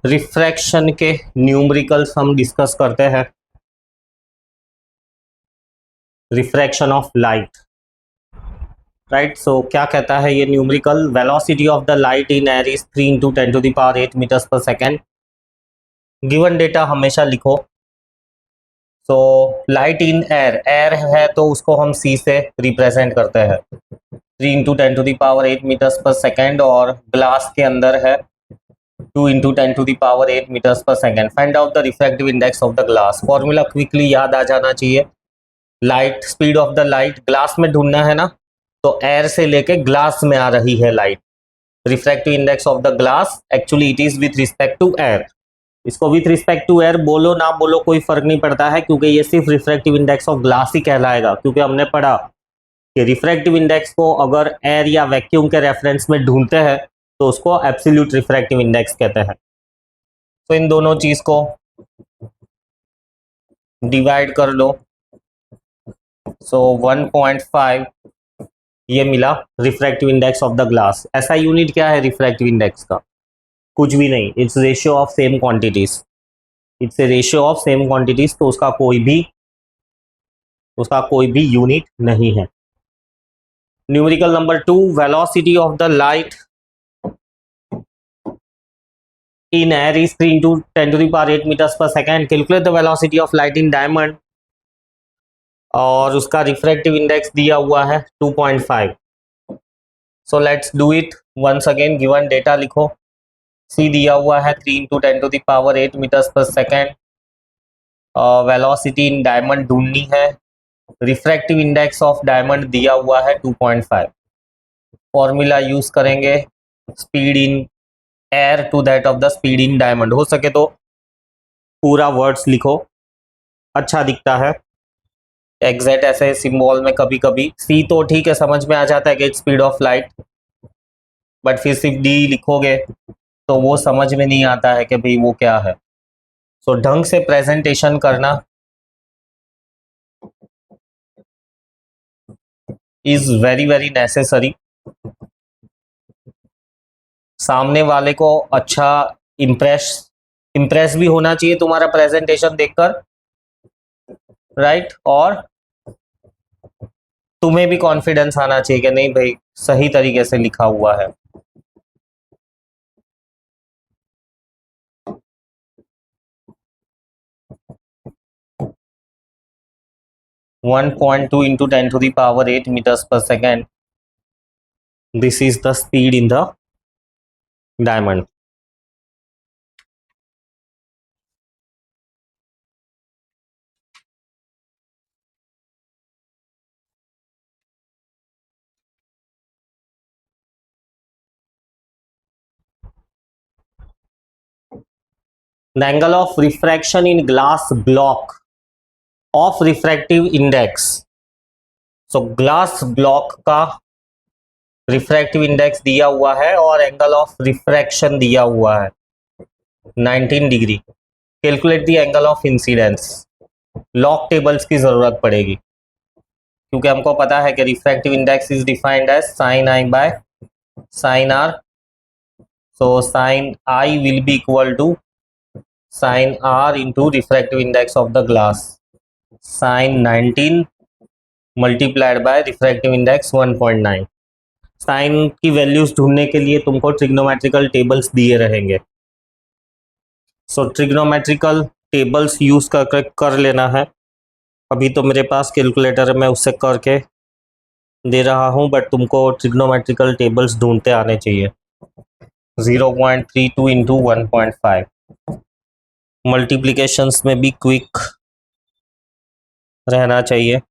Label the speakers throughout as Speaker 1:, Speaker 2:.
Speaker 1: Refraction के numericals हम discuss करते हैं। Refraction of light, right. So क्या कहता है ये numerical? Velocity of the light in air is 3 × 10⁸ metres per second. Given data हमेशा लिखो। So light in air, air है तो उसको हम सी से रिप्रेजेंट करते हैं, 3 × 10⁸ मीटर्स पर सेकेंड, और ग्लास के अंदर है 2 × 10⁸ metres per second. Find out the refractive index of the glass. Formula quickly याद आ जाना चाहिए। Light, speed of the light, glass में ढूंढना है ना, तो एयर से लेके ग्लास में आ रही है light. Refractive index of the glass actually it is with respect to air. इसको विथ रिस्पेक्ट टू एयर बोलो ना बोलो कोई फर्क नहीं पड़ता है, क्योंकि ये सिर्फ रिफ्रैक्टिव इंडेक्स ऑफ ग्लास ही कहलाएगा। क्योंकि हमने पढ़ा कि रिफ्रैक्टिव इंडेक्स को अगर एयर या वैक्यूम के रेफरेंस में ढूंढते हैं तो उसको एब्सोल्यूट रिफ्रैक्टिव इंडेक्स कहते हैं। तो इन दोनों चीज को डिवाइड कर लो। सो 1.5 ये मिला refractive index of the glass. ऐसा यूनिट क्या है रिफ्रैक्टिव इंडेक्स का? कुछ भी नहीं, it's ratio of same quantities. It's a ratio of same quantities, तो उसका कोई भी यूनिट नहीं है। Numerical number 2, velocity of the light in air is 3 × 10⁸ meters per second. Calculate the velocity of light in diamond, और उसका refractive index दिया हुआ है 2.5। So let's do it once again. Given data लिखो। सी दिया हुआ है 3 × 10⁸ metres per second. Velocity in diamond ढूंढनी है। रिफ्रैक्टिव इंडेक्स ऑफ डायमंड दिया हुआ है 2.5। फॉर्मूला यूज करेंगे speed in air to that of the speed in diamond. हो सके तो पूरा वर्ड्स लिखो, अच्छा दिखता है। एग्जैक्ट ऐसे सिंबल में कभी कभी सी तो ठीक है, समझ में आ जाता है कि स्पीड ऑफ लाइट, बट फिर सिर्फ डी लिखोगे तो वो समझ में नहीं आता है कि भाई वो क्या है। सो ढंग से प्रेजेंटेशन करना इज वेरी वेरी नेसेसरी। सामने वाले को अच्छा इम्प्रेस भी होना चाहिए तुम्हारा प्रेजेंटेशन देखकर, राइट। और तुम्हें भी कॉन्फिडेंस आना चाहिए कि नहीं भाई सही तरीके से लिखा हुआ है। One 1.2 × 10⁸ meters per second. This is the speed in the diamond. The angle of refraction in glass block of refractive index. So glass block का रिफ्रैक्टिव इंडेक्स दिया हुआ है और एंगल ऑफ रिफ्रैक्शन दिया हुआ है 19 डिग्री। Calculate the angle of incidence. Log tables की जरूरत पड़ेगी, क्योंकि हमको पता है कि refractive index is defined as sine i by sine r. So sine i will be equal to sine r into refractive index of the glass, sine 19 multiplied by refractive index 1.9। Sine की values ढूंढने के लिए तुमको trigonometrical tables दिए रहेंगे। सो trigonometrical tables use कर लेना है। अभी तो मेरे पास कैलकुलेटर है, मैं उससे करके दे रहा हूं, बट तुमको ट्रिग्नोमेट्रिकल टेबल्स ढूंढते आने चाहिए। 0.32 इंटू 1.5। मल्टीप्लीकेशंस में भी क्विक रहना चाहिए।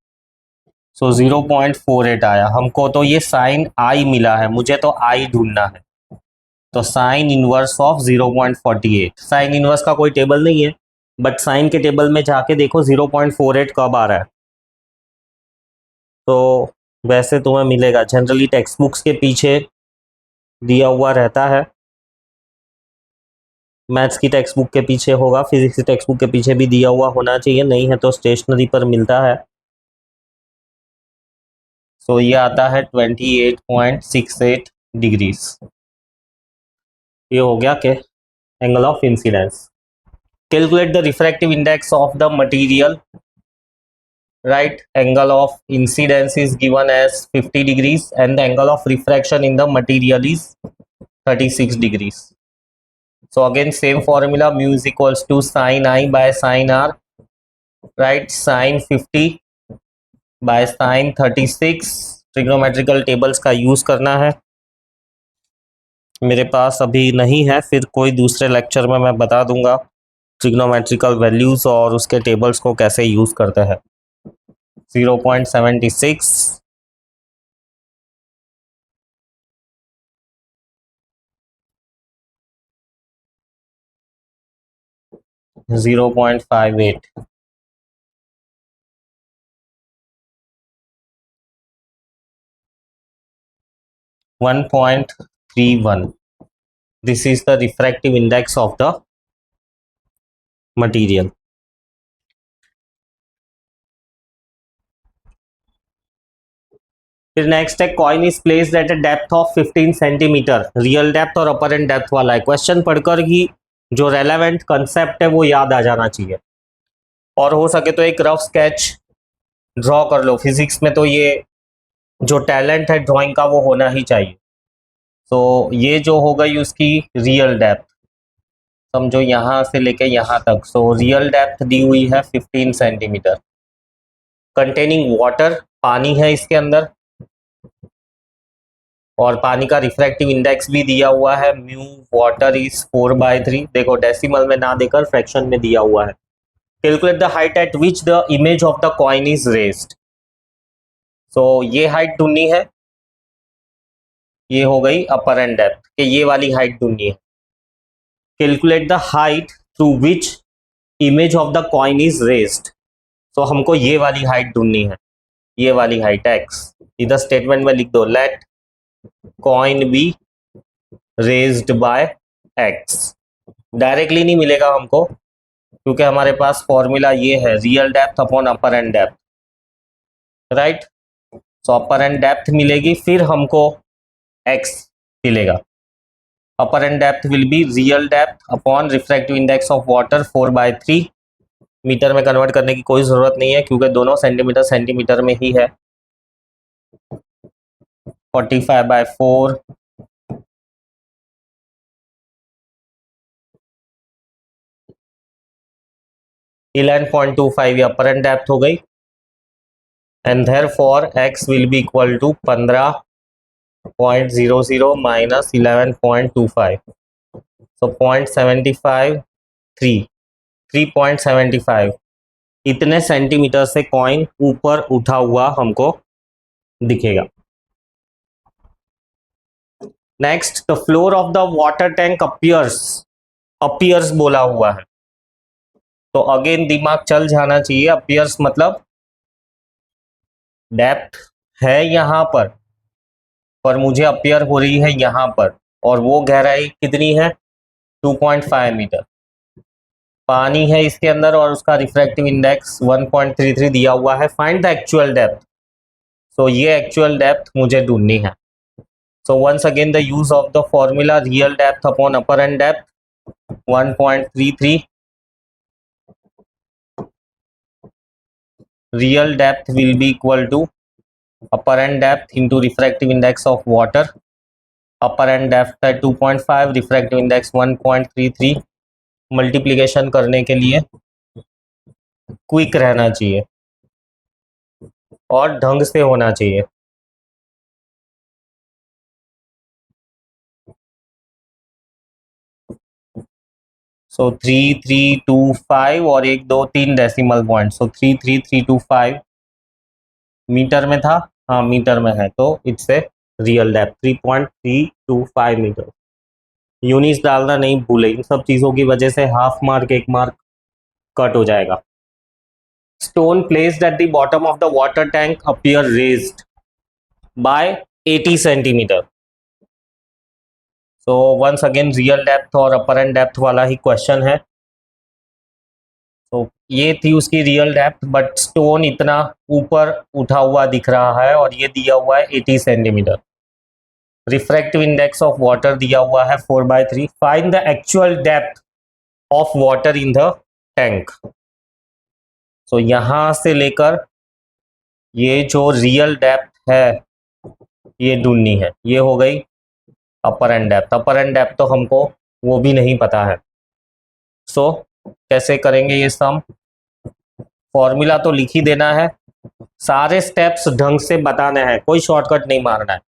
Speaker 1: सो 0.48 आया हमको, तो ये साइन आई मिला है, मुझे तो आई ढूंढना है। तो sine inverse of 0.48। Sine inverse का कोई टेबल नहीं है, बट साइन के टेबल में जाके देखो 0.48 कब आ रहा है, तो वैसे तुम्हें मिलेगा। जनरली टेक्स्ट बुक्स के पीछे दिया हुआ रहता है, मैथ्स की टेक्स्ट बुक के पीछे होगा, फिजिक्स की टेक्स्ट बुक के पीछे भी दिया हुआ होना चाहिए, नहीं है तो स्टेशनरी पर मिलता है। सो ये आता है 28.68 डिग्रीज। ये हो गया कि angle of incidence. Calculate the refractive index of the material. Right, angle of incidence is given as 50 degrees and the angle of refraction in the material is 36 degrees. So again same formula, mu is equals to sin I by sin R. Right, sin 50 by sin 36. Trigonometrical tables का use करना है, मेरे पास अभी नहीं है, फिर कोई दूसरे लेक्चर में मैं बता दूंगा ट्रिग्नोमेट्रिकल वैल्यूज और उसके टेबल्स को कैसे यूज करते हैं. 0.76, 0.58, 1.31. This is the refractive index of the material. फिर नेक्स्ट है coin is placed at a depth of 15 centimetre. Real depth और अपरेंट डेप्थ वाला है. क्वेश्चन पढ़कर ही जो रेलेवेंट कंसेप्ट है वो याद आ जाना चाहिए, और हो सके तो एक रफ स्केच ड्रॉ कर लो. फिजिक्स में तो ये जो टैलेंट है ड्राइंग का वो होना ही चाहिए. तो ये जो हो गई उसकी रियल डेप्थ, समझो यहाँ से लेके यहाँ तक. सो रियल डेप्थ दी हुई है 15 सेंटीमीटर. कंटेनिंग वाटर, पानी है इसके अंदर, और पानी का रिफ्रैक्टिव इंडेक्स भी दिया हुआ है. Mu water is 4/3. देखो डेसिमल में ना देकर फ्रैक्शन में दिया हुआ है. Calculate the height at which the image of the coin is raised. So ये हाइट ढूंढनी है, ये हो गई अपर एंड डेप्थ कि ये वाली हाइट ढूंढनी है. Calculate the height through which image of the coin is raised. तो हमको ये वाली हाइट ढूंढनी है, ये वाली हाइट x. इधर स्टेटमेंट में लिख दो let coin be raised by x. Directly नहीं मिलेगा हमको क्योंकि हमारे पास फॉर्मूला ये है real depth upon apparent depth. Right, so apparent depth मिलेगी, फिर हमको x मिलेगा. Apparent depth will be real depth upon refractive index of water 4/3. Metre में कन्वर्ट करने की कोई ज़रूरत नहीं है क्योंकि दोनों सेंटीमीटर सेंटीमीटर में ही है. 45/4 11.25 ये अपर एंड डेप्थ हो गई. And therefore x will be equal to 15.00 minus 11.25. So 3.75 इतने सेंटीमीटर से कॉइन ऊपर उठा हुआ हमको दिखेगा. Next, the floor of the water tank appears बोला हुआ है, तो अगेन दिमाग चल जाना चाहिए. अपीयर्स मतलब डेप्थ है यहाँ पर मुझे अपीयर हो रही है यहाँ पर, और वो गहराई कितनी है 2.5 मीटर. पानी है इसके अंदर और उसका रिफ्रैक्टिव इंडेक्स 1.33 दिया हुआ है. Find the actual depth. So ये एक्चुअल डेप्थ मुझे ढूंढनी है. So once again the use of the formula real depth upon apparent depth 1.33. Real depth will be equal to apparent depth into refractive index of water. Apparent depth है 2.5, refractive index 1.33. Multiplication करने के लिए quick रहना चाहिए और ढंग से होना चाहिए. सो 3325 और 1 2 3 डेसिमल पॉइंट. सो 33325 मीटर में था, हाँ मीटर में है, तो it's a real depth 3.325 metre. Units डालना नहीं भूले, इन सब चीज़ों की वजह से हाफ मार्क 1 मार्क कट हो जाएगा. Stone placed at the bottom of the water tank appear raised by 80 centimetre. So once again real depth और अपर एंड डेप्थ वाला ही क्वेश्चन है. तो ये थी उसकी रियल डेप्थ, बट स्टोन इतना ऊपर उठा हुआ दिख रहा है और ये दिया हुआ है 80 centimetre. Refractive index of water दिया हुआ है 4/3। Find the actual depth of water in the tank. तो यहां से लेकर ये जो रियल डेप्थ है ये ढूंढनी है। ये हो गई apparent depth. Apparent depth तो हमको वो भी नहीं पता है। सो कैसे करेंगे ये सम? फॉर्मूला तो लिख ही देना है, सारे स्टेप्स ढंग से बताने हैं, कोई शॉर्टकट नहीं मारना है।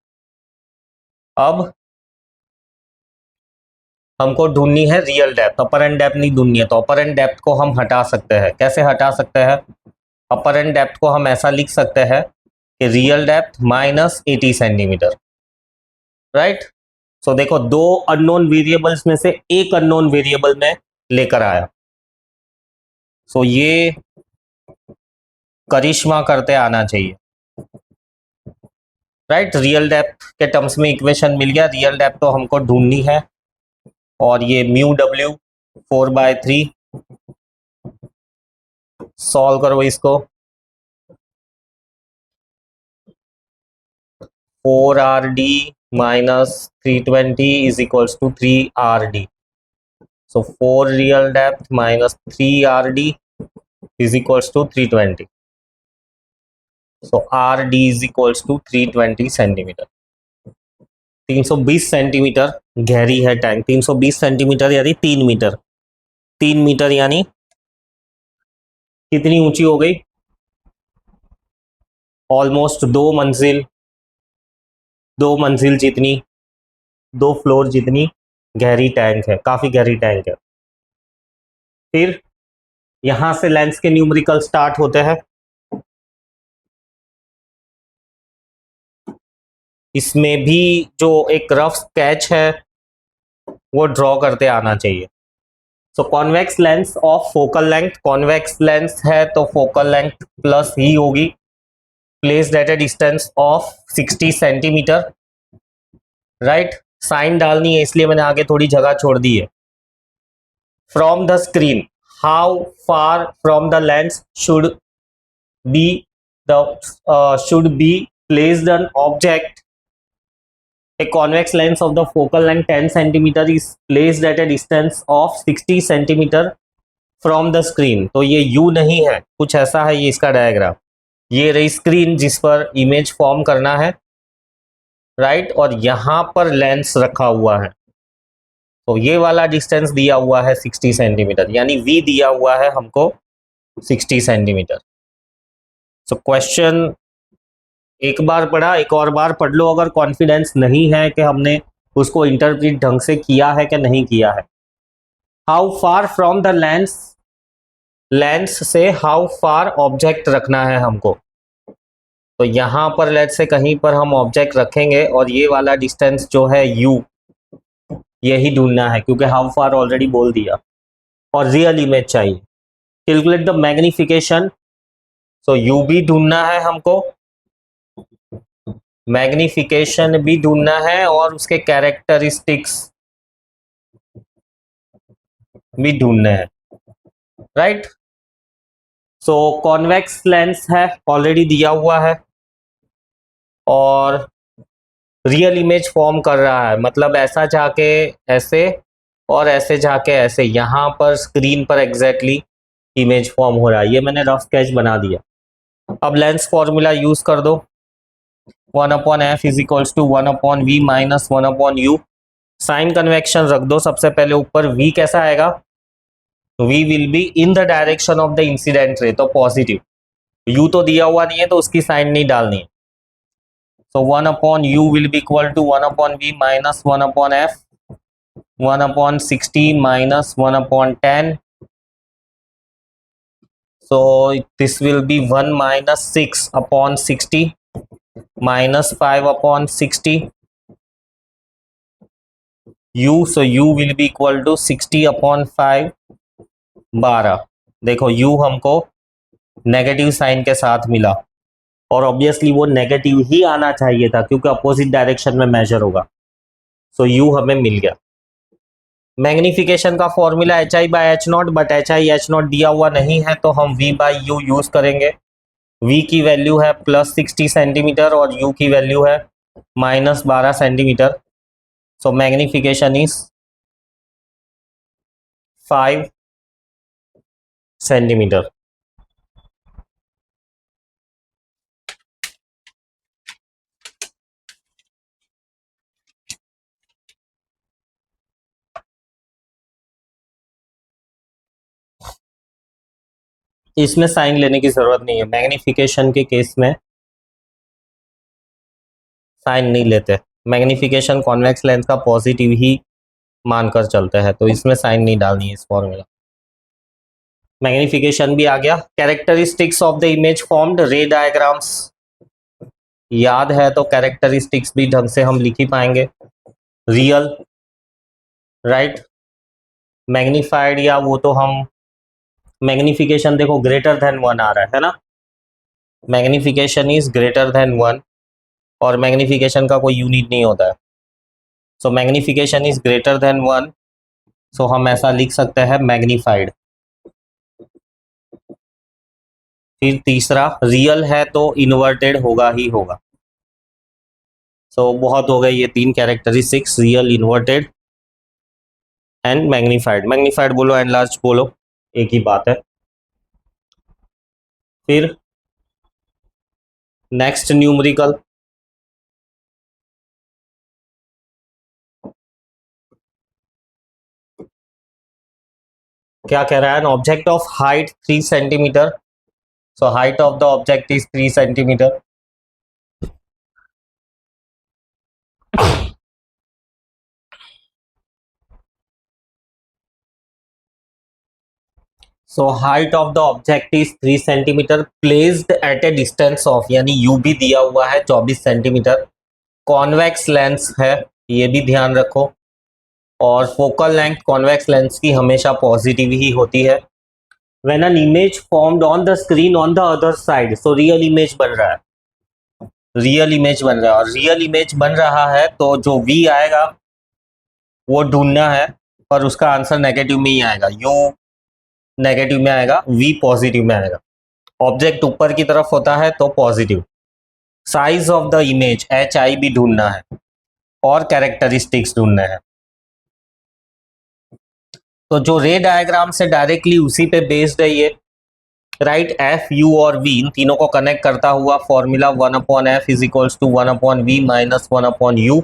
Speaker 1: अब हमको ढूंढनी है real depth, apparent depth नहीं ढूंढनी है। तो अपर एंड डेप्थ को हम हटा सकते हैं। कैसे हटा सकते हैं? अपर एंड डेप्थ को हम ऐसा लिख सकते हैं कि real depth minus 80 centimetre, right. So देखो, दो अननोन वेरिएबल्स में से एक अननोन वेरिएबल में लेकर आया। सो ये करिश्मा करते आना चाहिए, राइट। रियल डेप्थ के टर्म्स में इक्वेशन मिल गया। रियल डेप्थ तो हमको ढूंढनी है और ये म्यू डब्ल्यू 4/3। सॉल्व करो इसको। 4RD minus 320 is equals to 3RD। So 4 real depth minus 3RD is equals to 320। So RD is equals to 320 centimetre. 320 centimetre गहरी है टैंक। 320 सेंटीमीटर यानी 3 मीटर। 3 मीटर यानी कितनी ऊंची हो गई? ऑलमोस्ट 2 मंजिल, 2 मंजिल जितनी, 2 फ्लोर जितनी गहरी टैंक है, काफी गहरी टैंक है। फिर यहां से लेंस के न्यूमेरिकल स्टार्ट होते हैं। इसमें भी जो एक रफ स्केच है वो ड्रॉ करते आना चाहिए। So convex lens of focal length, convex lens है तो फोकल लेंथ प्लस ही होगी। Placed at a distance of 60 centimetre, right. Sign डालनी है इसलिए मैंने आगे थोड़ी जगह छोड़ दी है। From the screen, how far from the lens should be placed an object? A convex lens of the focal length 10 centimeter is placed at a distance of 60 centimeter from the screen। तो ये U नहीं है, कुछ ऐसा है ये इसका diagram. ये रही स्क्रीन जिस पर इमेज फॉर्म करना है, राइट। और यहां पर लेंस रखा हुआ है। तो ये वाला डिस्टेंस दिया हुआ है 60 सेंटीमीटर, यानी V दिया हुआ है हमको 60 सेंटीमीटर। सो क्वेश्चन एक बार पढ़ा, एक और बार पढ़ लो अगर कॉन्फिडेंस नहीं है कि हमने उसको इंटरप्रीट ढंग से किया है कि नहीं किया है। How far from the lens, lens से हाउ फार ऑब्जेक्ट रखना है हमको। तो यहां पर लेट्स से कहीं पर हम ऑब्जेक्ट रखेंगे और ये वाला डिस्टेंस जो है U, यही ढूंढना है क्योंकि हाउ फार ऑलरेडी बोल दिया। और रियल इमेज चाहिए। Calculate the magnification. So U भी ढूंढना है हमको, मैग्निफिकेशन भी ढूंढना है और उसके कैरेक्टरिस्टिक्स भी ढूंढने हैं, राइट। सो कॉन्वेक्स लेंस है, ऑलरेडी दिया हुआ है और रियल इमेज फॉर्म कर रहा है, मतलब ऐसा जाके ऐसे और ऐसे जाके ऐसे, यहां पर स्क्रीन पर एग्जैक्टली इमेज फॉर्म हो रहा है। ये मैंने रफ स्केच बना दिया। अब लेंस फॉर्मूला यूज कर दो। 1/f is equals to 1/v minus 1/u। Sign convention रख दो सबसे पहले ऊपर। v कैसा आएगा? v will be in the direction of the incident ray, तो पॉजिटिव। u तो दिया हुआ नहीं है तो उसकी साइन नहीं डालनी है। So 1/u will be equal to 1/v minus 1/f, 1/60 minus 1/10। so this will be 1 minus 6/60 minus 5/60 u, so u will be equal to 60/5 12। देखो u हमको नेगेटिव साइन के साथ मिला और ऑब्वियसली वो नेगेटिव ही आना चाहिए था क्योंकि अपोजिट डायरेक्शन में मेजर होगा। सो u हमें मिल गया। मैग्निफिकेशन का फॉर्मूला HI/H0, बट HI/H0 दिया हुआ नहीं है तो हम V/U यूज करेंगे। V की वैल्यू है +60 सेंटीमीटर और U की वैल्यू है -12 centimetre, so magnification is 5 centimetre. इसमें साइन लेने की जरूरत नहीं है, मैग्निफिकेशन के केस में साइन नहीं लेते। मैग्निफिकेशन कॉन्वेक्स लेंस का पॉजिटिव ही मानकर चलते हैं, तो इसमें साइन नहीं डालनी है इस फॉर्मूला। मैग्निफिकेशन भी आ गया। Characteristics of the image formed, रे डायग्राम्स याद है तो कैरेक्टरिस्टिक्स भी ढंग से हम लिख ही पाएंगे। रियल, राइट, मैग्नीफाइड, या वो तो हम मैग्निफिकेशन देखो ग्रेटर देन 1 आ रहा है ना, मैग्निफिकेशन इज ग्रेटर देन 1 और मैग्निफिकेशन का कोई यूनिट नहीं होता है। सो मैग्निफिकेशन इज ग्रेटर देन 1, सो हम ऐसा लिख सकते हैं मैग्नीफाइड। फिर तीसरा, रियल है तो इन्वर्टेड होगा ही होगा। सो बहुत हो गए ये 3 characteristics, real, inverted and magnified. Magnified बोलो एनलार्ज बोलो, एक ही बात है। फिर नेक्स्ट न्यूमेरिकल, क्या कह रहा है, an object of height 3 centimetre, so height of the object is 3 centimetre. So height of the object is 3 centimetre placed at a distance of, यानी यू भी दिया हुआ है 24 सेंटीमीटर। कॉन्वेक्स लेंस है, ये भी ध्यान रखो, और फोकल लेंथ कॉन्वेक्स लेंस की हमेशा पॉजिटिव ही होती है। When an image formed on the screen on the other side, so real image बन रहा है, रियल इमेज बन रहा है, और रियल इमेज बन रहा है तो जो वी आएगा वो ढूंढना है, पर उसका आंसर नेगेटिव में ही आएगा, यू नेगेटिव में आएगा, वी पॉजिटिव में आएगा। ऑब्जेक्ट ऊपर की तरफ होता है तो positive. Size of the image H I भी ढूंढना है और कैरेक्टरिस्टिक्स ढूंढना है। तो जो रे डायग्राम से डायरेक्टली उसी पे बेस्ड है ये, राइट, एफ यू और वी, इन तीनों को कनेक्ट करता हुआ formula 1/f is equals to 1/v minus 1/u।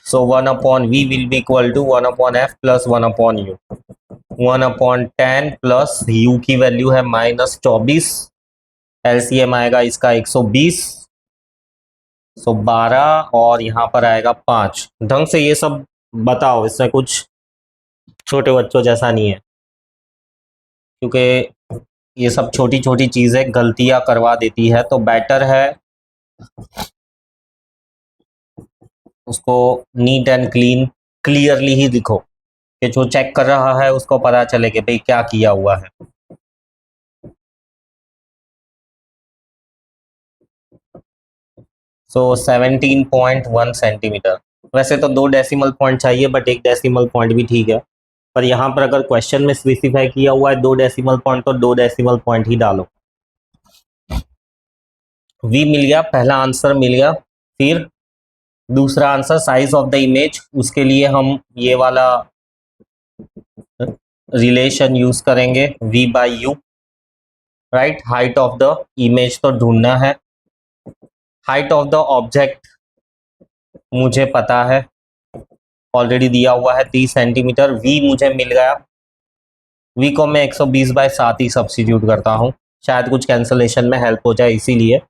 Speaker 1: So 1/v will be equal to 1/f plus 1/u। 1/10 plus u की वैल्यू है -24, एलसीएम आएगा इसका 120, सो 12, और यहाँ पर आएगा 5। ढंग से ये सब बताओ, इसमें कुछ छोटे बच्चों जैसा नहीं है, क्योंकि ये सब छोटी छोटी चीज़ें गलतियां करवा देती है, तो बेटर है उसको नीट एंड क्लीन क्लियरली ही लिखो, कि जो चेक कर रहा है उसको पता चले कि भाई क्या किया हुआ है। सो 17.1 सेंटीमीटर। वैसे तो 2 डेसिमल पॉइंट चाहिए, बट 1 डेसिमल पॉइंट भी ठीक है, पर यहाँ पर अगर क्वेश्चन में स्पेसिफाई किया हुआ है 2 डेसिमल पॉइंट, तो 2 डेसिमल पॉइंट ही डालो। वी मिल गया, पहला आंसर मिल गया। फिर दूसरा answer size of the image, उसके लिए हम ये वाला रिलेशन यूज करेंगे, v by you, right. Height of the image तो ढूंढना है, हाइट ऑफ द ऑब्जेक्ट मुझे पता है, ऑलरेडी दिया हुआ है 30 सेंटीमीटर। v मुझे मिल गया, v को मैं 120/7 ही सब्स्टिट्यूट करता हूँ, शायद कुछ कैंसलेशन में हेल्प हो जाए, इसीलिए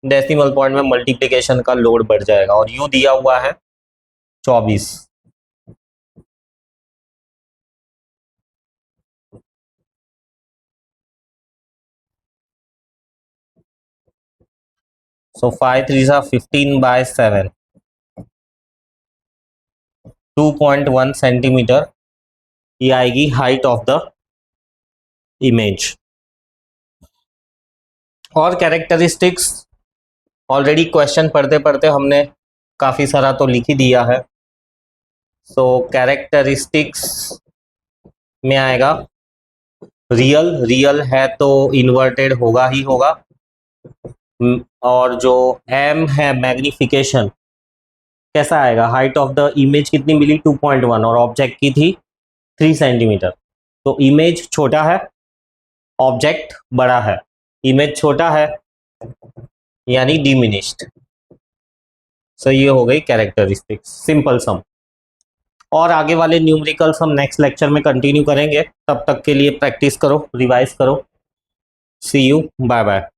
Speaker 1: डेसिमल पॉइंट में मल्टीप्लिकेशन का लोड बढ़ जाएगा, और u दिया हुआ है 24। सो 5 3 15/7, 2.1 सेंटीमीटर ये आएगी हाइट ऑफ द इमेज। और कैरेक्टरिस्टिक्स ऑलरेडी क्वेश्चन पढ़ते पढ़ते हमने काफ़ी सारा तो लिख ही दिया है। सो कैरेक्टरिस्टिक्स में आएगा रियल, रियल है तो इन्वर्टेड होगा ही होगा, और जो m है मैग्निफिकेशन कैसा आएगा, हाइट ऑफ द इमेज कितनी मिली 2.1 और ऑब्जेक्ट की थी 3 सेंटीमीटर। तो इमेज छोटा है, ऑब्जेक्ट बड़ा है, इमेज छोटा है यानी डिमिनिश्ड। सो ये हो गई कैरेक्टरिस्टिक्स, सिंपल सम। और आगे वाले न्यूमेरिकल्स हम नेक्स्ट लेक्चर में कंटिन्यू करेंगे, तब तक के लिए प्रैक्टिस करो, रिवाइज करो। सी यू, बाय बाय।